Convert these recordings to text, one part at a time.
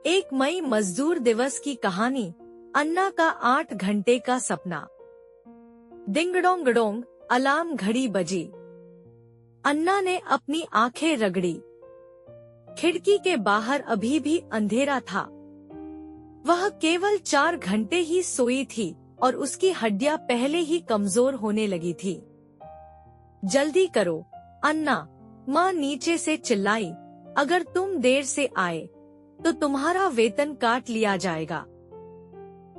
एक मई मजदूर दिवस की कहानी। अन्ना का 8 घंटे का सपना। डिंगडोंग गडोंग अलार्म घड़ी बजी। अन्ना ने अपनी आंखें रगड़ी। खिड़की के बाहर अभी भी अंधेरा था। वह केवल 4 घंटे ही सोई थी और उसकी हड्डियां पहले ही कमजोर होने लगी थी। जल्दी करो अन्ना, माँ नीचे से चिल्लाई। अगर तुम देर से आए तो तुम्हारा वेतन काट लिया जाएगा।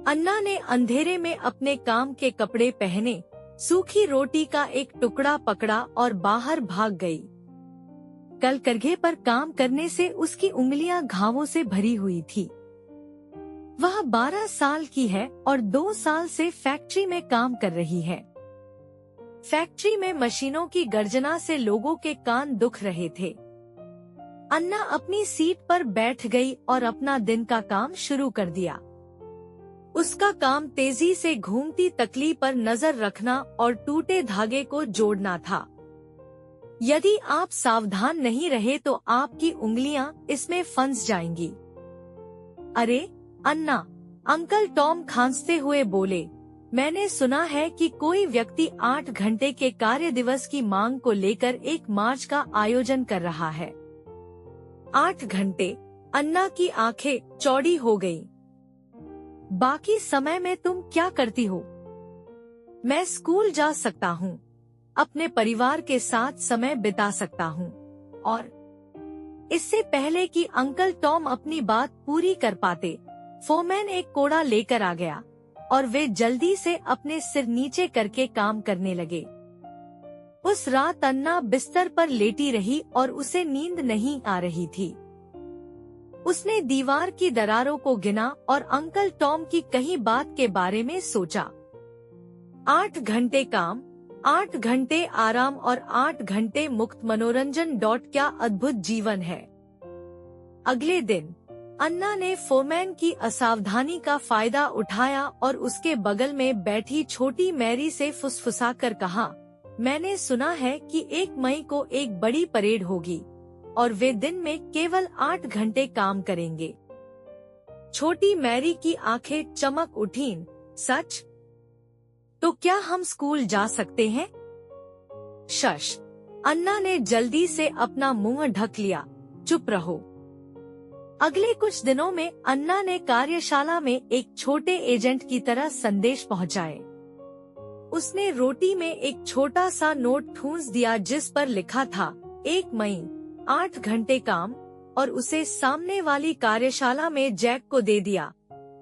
अन्ना ने अंधेरे में अपने काम के कपड़े पहने, सूखी रोटी का एक टुकड़ा पकड़ा और बाहर भाग गई। कल करघे पर काम करने से उसकी उंगलियां घावों से भरी हुई थी। वह 12 साल की है और 2 साल से फैक्ट्री में काम कर रही है। फैक्ट्री में मशीनों की गर्जना से लोगों के कान दुख रहे थे। अन्ना अपनी सीट पर बैठ गई और अपना दिन का काम शुरू कर दिया। उसका काम तेजी से घूमती तकली पर नजर रखना और टूटे धागे को जोड़ना था। यदि आप सावधान नहीं रहे तो आपकी उंगलियां इसमें फंस जाएंगी। अरे अन्ना, अंकल टॉम खांसते हुए बोले, मैंने सुना है कि कोई व्यक्ति 8 घंटे के कार्य दिवस की मांग को लेकर एक मार्च का आयोजन कर रहा है। 8 घंटे। अन्ना की आंखें चौड़ी हो गईं। बाकी समय में तुम क्या करती हो? मैं स्कूल जा सकता हूँ, अपने परिवार के साथ समय बिता सकता हूँ और इससे पहले कि अंकल टॉम अपनी बात पूरी कर पाते, फोरमैन एक कोड़ा लेकर आ गया और वे जल्दी से अपने सिर नीचे करके काम करने लगे। उस रात अन्ना बिस्तर पर लेटी रही और उसे नींद नहीं आ रही थी। उसने दीवार की दरारों को गिना और अंकल टॉम की कही बात के बारे में सोचा। 8 घंटे काम, 8 घंटे आराम और 8 घंटे मुक्त मनोरंजन। क्या अद्भुत जीवन है। अगले दिन अन्ना ने फोरमैन की असावधानी का फायदा उठाया और उसके बगल में बैठी छोटी मैरी से फुसफुसाकर कहा, मैंने सुना है कि 1 मई को एक बड़ी परेड होगी और वे दिन में केवल 8 घंटे काम करेंगे। छोटी मैरी की आंखें चमक उठीं। सच? तो क्या हम स्कूल जा सकते हैं? शश। अन्ना ने जल्दी से अपना मुंह ढक लिया। चुप रहो। अगले कुछ दिनों में अन्ना ने कार्यशाला में एक छोटे एजेंट की तरह संदेश पहुंचाए। उसने रोटी में एक छोटा सा नोट ठूंस दिया जिस पर लिखा था 1 मई 8 घंटे काम और उसे सामने वाली कार्यशाला में जैक को दे दिया।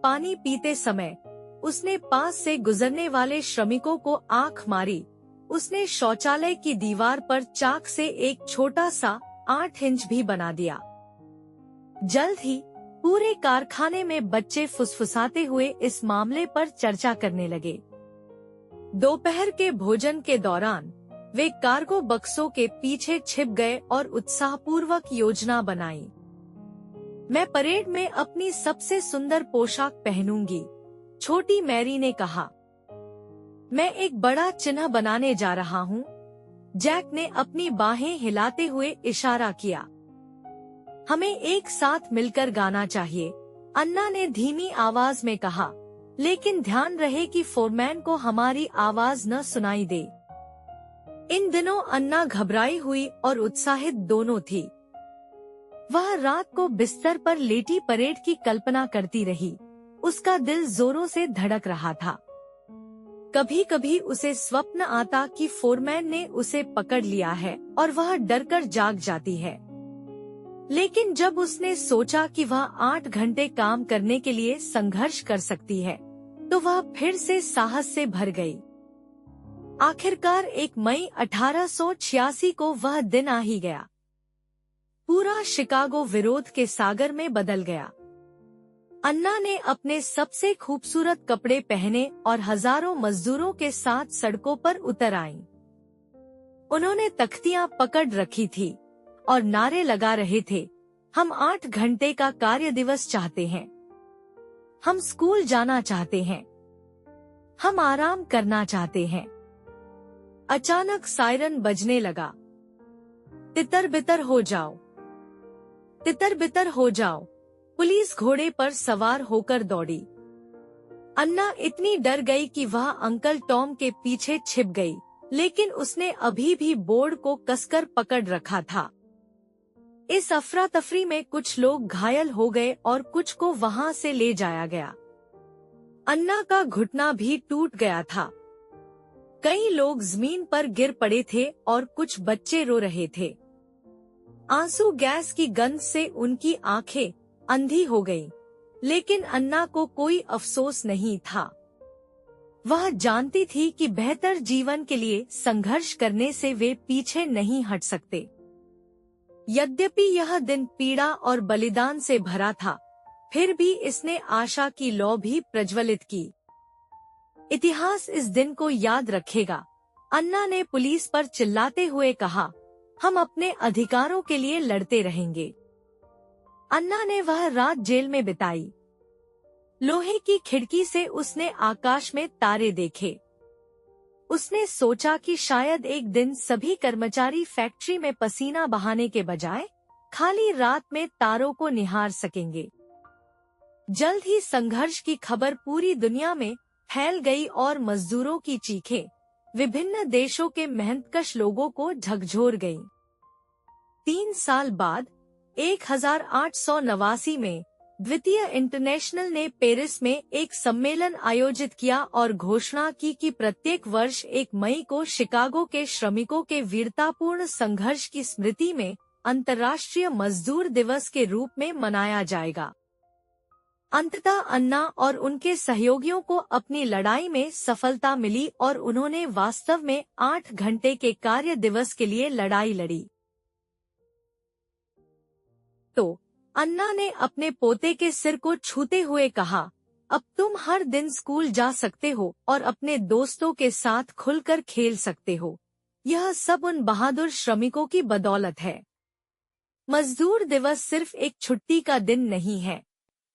पानी पीते समय उसने पास से गुजरने वाले श्रमिकों को आंख मारी। उसने शौचालय की दीवार पर चाक से एक छोटा सा 8 इंच भी बना दिया। जल्द ही पूरे कारखाने में बच्चे फुसफुसाते हुए इस मामले पर चर्चा करने लगे। दोपहर के भोजन के दौरान वे कार्गो बक्सों के पीछे छिप गए और उत्साहपूर्वक योजना बनाई। मैं परेड में अपनी सबसे सुंदर पोशाक पहनूंगी, छोटी मैरी ने कहा। मैं एक बड़ा चिन्ह बनाने जा रहा हूँ, जैक ने अपनी बाहें हिलाते हुए इशारा किया। हमें एक साथ मिलकर गाना चाहिए, अन्ना ने धीमी आवाज में कहा, लेकिन ध्यान रहे कि फोरमैन को हमारी आवाज न सुनाई दे। इन दिनों अन्ना घबराई हुई और उत्साहित दोनों थी। वह रात को बिस्तर पर लेटी परेड की कल्पना करती रही। उसका दिल जोरों से धड़क रहा था। कभी कभी उसे स्वप्न आता कि फोरमैन ने उसे पकड़ लिया है और वह डरकर जाग जाती है। लेकिन जब उसने सोचा कि वह 8 घंटे काम करने के लिए संघर्ष कर सकती है, तो वह फिर से साहस से भर गई। आखिरकार 1 मई 1886 को वह दिन आ ही गया। पूरा शिकागो विरोध के सागर में बदल गया। अन्ना ने अपने सबसे खूबसूरत कपड़े पहने और हजारों मजदूरों के साथ सड़कों पर उतर आईं। उन्होंने तख्तियां पकड़ रखी थी और नारे लगा रहे थे, हम 8 घंटे का कार्य दिवस चाहते हैं, हम स्कूल जाना चाहते हैं, हम आराम करना चाहते हैं। अचानक सायरन बजने लगा। तितर बितर हो जाओ, तितर बितर हो जाओ। पुलिस घोड़े पर सवार होकर दौड़ी। अन्ना इतनी डर गई कि वह अंकल टॉम के पीछे छिप गई, लेकिन उसने अभी भी बोर्ड को कसकर पकड़ रखा था। इस अफरा तफरी में कुछ लोग घायल हो गए और कुछ को वहां से ले जाया गया। अन्ना का घुटना भी टूट गया था। कई लोग जमीन पर गिर पड़े थे और कुछ बच्चे रो रहे थे। आंसू गैस की गंध से उनकी आंखें अंधी हो गईं, लेकिन अन्ना को कोई अफसोस नहीं था। वह जानती थी कि बेहतर जीवन के लिए संघर्ष करने से वे पीछे नहीं हट सकते। यद्यपि यह दिन पीड़ा और बलिदान से भरा था, फिर भी इसने आशा की लौ भी प्रज्वलित की। इतिहास इस दिन को याद रखेगा, अन्ना ने पुलिस पर चिल्लाते हुए कहा। हम अपने अधिकारों के लिए लड़ते रहेंगे। अन्ना ने वह रात जेल में बिताई। लोहे की खिड़की से उसने आकाश में तारे देखे। उसने सोचा कि शायद एक दिन सभी कर्मचारी फैक्ट्री में पसीना बहाने के बजाय खाली रात में तारों को निहार सकेंगे। जल्द ही संघर्ष की खबर पूरी दुनिया में फैल गई और मजदूरों की चीखें विभिन्न देशों के मेहनतकश लोगों को झकझोर गईं। 3 साल बाद 1889 में द्वितीय इंटरनेशनल ने पेरिस में एक सम्मेलन आयोजित किया और घोषणा की कि प्रत्येक वर्ष 1 मई को शिकागो के श्रमिकों के वीरतापूर्ण संघर्ष की स्मृति में अंतर्राष्ट्रीय मजदूर दिवस के रूप में मनाया जाएगा। अंततः अन्ना और उनके सहयोगियों को अपनी लड़ाई में सफलता मिली और उन्होंने वास्तव में 8 घंटे के कार्य दिवस के लिए लड़ाई लड़ी। तो अन्ना ने अपने पोते के सिर को छूते हुए कहा, अब तुम हर दिन स्कूल जा सकते हो और अपने दोस्तों के साथ खुलकर खेल सकते हो। यह सब उन बहादुर श्रमिकों की बदौलत है। मजदूर दिवस सिर्फ एक छुट्टी का दिन नहीं है,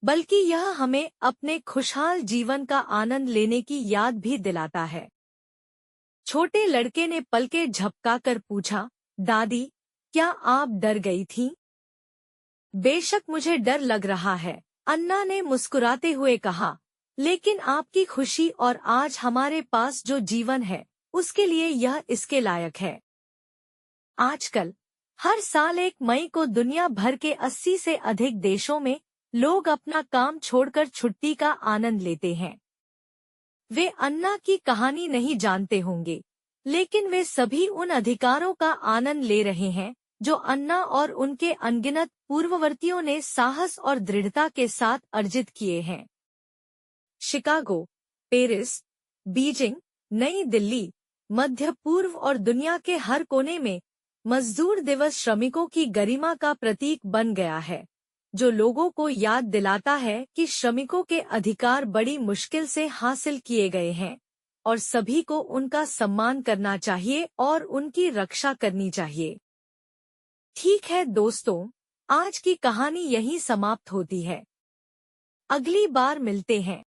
बल्कि यह हमें अपने खुशहाल जीवन का आनंद लेने की याद भी दिलाता है। छोटे लड़के ने पलकें झपकाकर पूछा, दादी, क्या आप डर गई थीं? बेशक मुझे डर लग रहा है, अन्ना ने मुस्कुराते हुए कहा, लेकिन आपकी खुशी और आज हमारे पास जो जीवन है, उसके लिए यह इसके लायक है। आजकल हर साल 1 मई को दुनिया भर के 80 से अधिक देशों में लोग अपना काम छोड़कर छुट्टी का आनंद लेते हैं। वे अन्ना की कहानी नहीं जानते होंगे, लेकिन वे सभी उन अधिकारों का आनंद ले रहे हैं जो अन्ना और उनके अनगिनत पूर्ववर्तियों ने साहस और दृढ़ता के साथ अर्जित किए हैं। शिकागो, पेरिस, बीजिंग, नई दिल्ली, मध्य पूर्व और दुनिया के हर कोने में मजदूर दिवस श्रमिकों की गरिमा का प्रतीक बन गया है, जो लोगों को याद दिलाता है कि श्रमिकों के अधिकार बड़ी मुश्किल से हासिल किए गए हैं और सभी को उनका सम्मान करना चाहिए और उनकी रक्षा करनी चाहिए। ठीक है दोस्तों, आज की कहानी यहीं समाप्त होती है। अगली बार मिलते हैं।